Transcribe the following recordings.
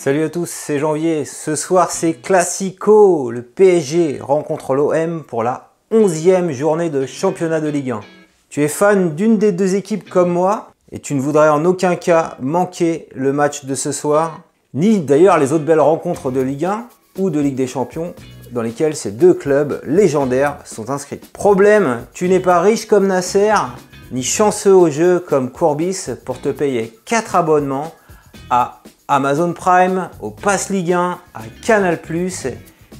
Salut à tous, c'est Janvier. Ce soir, c'est Classico. Le PSG rencontre l'OM pour la 11e journée de championnat de Ligue 1. Tu es fan d'une des deux équipes comme moi et tu ne voudrais en aucun cas manquer le match de ce soir, ni d'ailleurs les autres belles rencontres de Ligue 1 ou de Ligue des Champions dans lesquelles ces deux clubs légendaires sont inscrits. Problème, tu n'es pas riche comme Nasser, ni chanceux au jeu comme Courbis pour te payer 4 abonnements à Amazon Prime, au Pass Ligue 1, à Canal+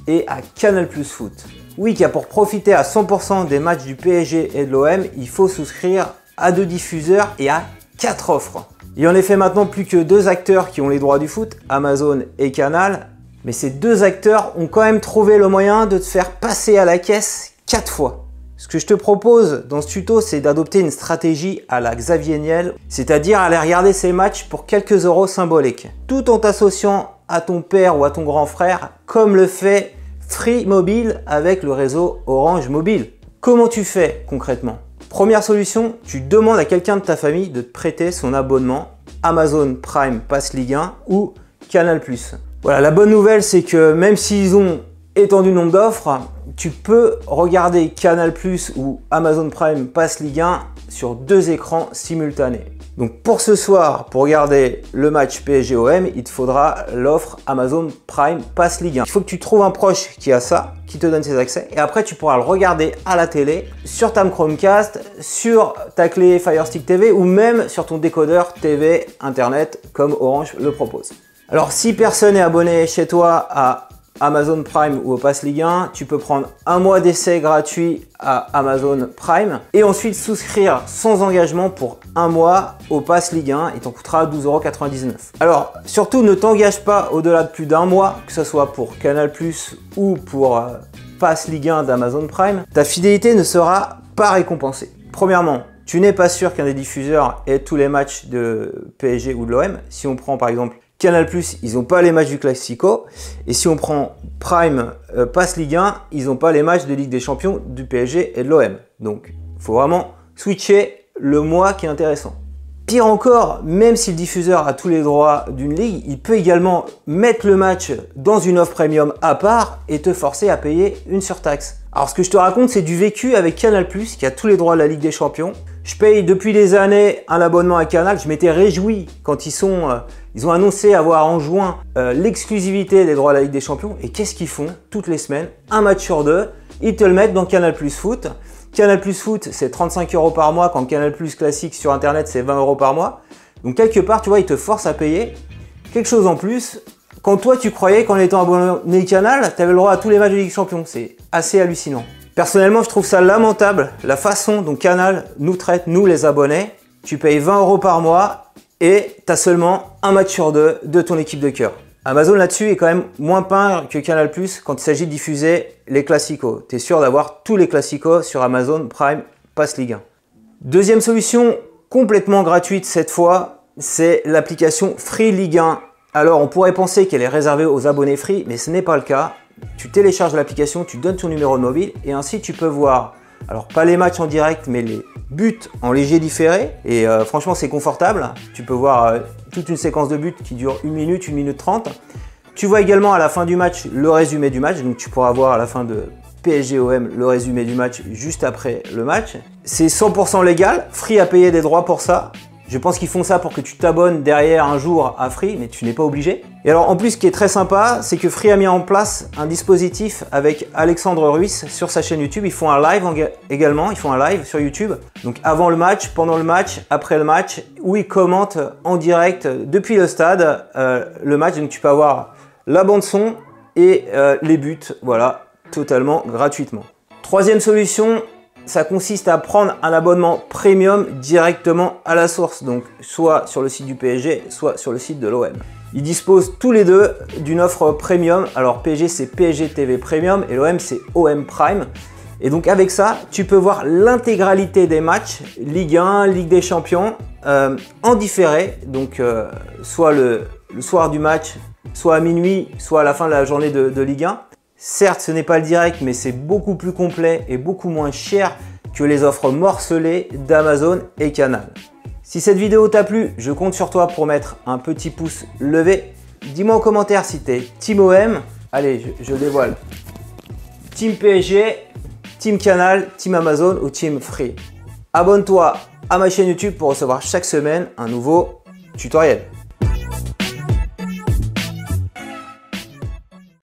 et à Canal+ Foot. Oui, car pour profiter à 100% des matchs du PSG et de l'OM, il faut souscrire à 2 diffuseurs et à 4 offres. Il y en effet maintenant plus que 2 acteurs qui ont les droits du foot, Amazon et Canal, mais ces 2 acteurs ont quand même trouvé le moyen de te faire passer à la caisse 4 fois. Ce que je te propose dans ce tuto, c'est d'adopter une stratégie à la Xavier Niel, c'est-à-dire aller regarder ces matchs pour quelques euros symboliques, tout en t'associant à ton père ou à ton grand frère, comme le fait Free Mobile avec le réseau Orange Mobile. Comment tu fais concrètement? Première solution, tu demandes à quelqu'un de ta famille de te prêter son abonnement Amazon Prime Pass Ligue 1 ou Canal+. Voilà, la bonne nouvelle, c'est que même s'ils ont étendu le nombre d'offres, tu peux regarder Canal+ ou Amazon Prime Pass Ligue 1 sur 2 écrans simultanés. Donc pour ce soir, pour regarder le match PSG-OM, il te faudra l'offre Amazon Prime Pass Ligue 1. Il faut que tu trouves un proche qui a ça, qui te donne ses accès, et après tu pourras le regarder à la télé, sur ta Chromecast, sur ta clé Fire Stick TV ou même sur ton décodeur TV Internet comme Orange le propose. Alors si personne n'est abonné chez toi à Amazon Prime ou au Pass Ligue 1, tu peux prendre un mois d'essai gratuit à Amazon Prime et ensuite souscrire sans engagement pour un mois au Pass Ligue 1 et t'en coûtera 12,99 €. Alors surtout ne t'engage pas au-delà de plus d'un mois, que ce soit pour Canal+ ou pour Pass Ligue 1 d'Amazon Prime, ta fidélité ne sera pas récompensée. Premièrement, tu n'es pas sûr qu'un des diffuseurs ait tous les matchs de PSG ou de l'OM. Si on prend par exemple Canal+, ils n'ont pas les matchs du Classico. Et si on prend Prime Pass Ligue 1, ils n'ont pas les matchs de Ligue des Champions du PSG et de l'OM. Donc, il faut vraiment switcher le mois qui est intéressant. Pire encore, même si le diffuseur a tous les droits d'une ligue, il peut également mettre le match dans une offre premium à part et te forcer à payer une surtaxe. Alors, ce que je te raconte, c'est du vécu avec Canal+, qui a tous les droits de la Ligue des Champions. Je paye depuis des années un abonnement à Canal. Je m'étais réjoui quand ils ont annoncé avoir en juin l'exclusivité des droits à la Ligue des Champions. Et qu'est-ce qu'ils font toutes les semaines? Un match sur 2, ils te le mettent dans Canal+ Foot. Canal+ Foot, c'est 35 € par mois, quand Canal+ Classique sur Internet, c'est 20 € par mois. Donc quelque part, tu vois, ils te forcent à payer quelque chose en plus. Quand toi, tu croyais qu'en étant abonné Canal, tu avais le droit à tous les matchs de Ligue des Champions. C'est assez hallucinant. Personnellement, je trouve ça lamentable, la façon dont Canal nous traite, nous les abonnés. Tu payes 20 € par mois et tu as seulement un match sur 2 de ton équipe de cœur. Amazon là-dessus est quand même moins peint que Canal+ quand il s'agit de diffuser les Classicos. Tu es sûr d'avoir tous les Classicos sur Amazon Prime Pass Ligue 1. Deuxième solution, complètement gratuite cette fois, c'est l'application Free Ligue 1. Alors on pourrait penser qu'elle est réservée aux abonnés Free, mais ce n'est pas le cas. Tu télécharges l'application, tu donnes ton numéro de mobile et ainsi tu peux voir, alors pas les matchs en direct, mais les buts en léger différé. Et franchement, c'est confortable. Tu peux voir toute une séquence de buts qui dure 1 minute, 1 minute 30. Tu vois également à la fin du match le résumé du match. Donc tu pourras voir à la fin de PSG-OM le résumé du match juste après le match. C'est 100% légal, Free a payé des droits pour ça. Je pense qu'ils font ça pour que tu t'abonnes derrière un jour à Free, mais tu n'es pas obligé. Et alors en plus, ce qui est très sympa, c'est que Free a mis en place un dispositif avec Alexandre Ruiz sur sa chaîne YouTube. Ils font un live également, ils font un live sur YouTube. Donc avant le match, pendant le match, après le match, où ils commentent en direct depuis le stade le match. Donc tu peux avoir la bande son et les buts, voilà, totalement gratuitement. Troisième solution, ça consiste à prendre un abonnement premium directement à la source, donc soit sur le site du PSG, soit sur le site de l'OM. Ils disposent tous les deux d'une offre premium. Alors PSG, c'est PSG TV Premium et l'OM, c'est OM Prime. Et donc avec ça, tu peux voir l'intégralité des matchs Ligue 1, Ligue des Champions en différé. Donc soit le soir du match, soit à minuit, soit à la fin de la journée de Ligue 1. Certes, ce n'est pas le direct, mais c'est beaucoup plus complet et beaucoup moins cher que les offres morcelées d'Amazon et Canal. Si cette vidéo t'a plu, je compte sur toi pour mettre un petit pouce levé. Dis-moi en commentaire si t'es Team OM. Allez, je dévoile. Team PSG, Team Canal, Team Amazon ou Team Free. Abonne-toi à ma chaîne YouTube pour recevoir chaque semaine un nouveau tutoriel.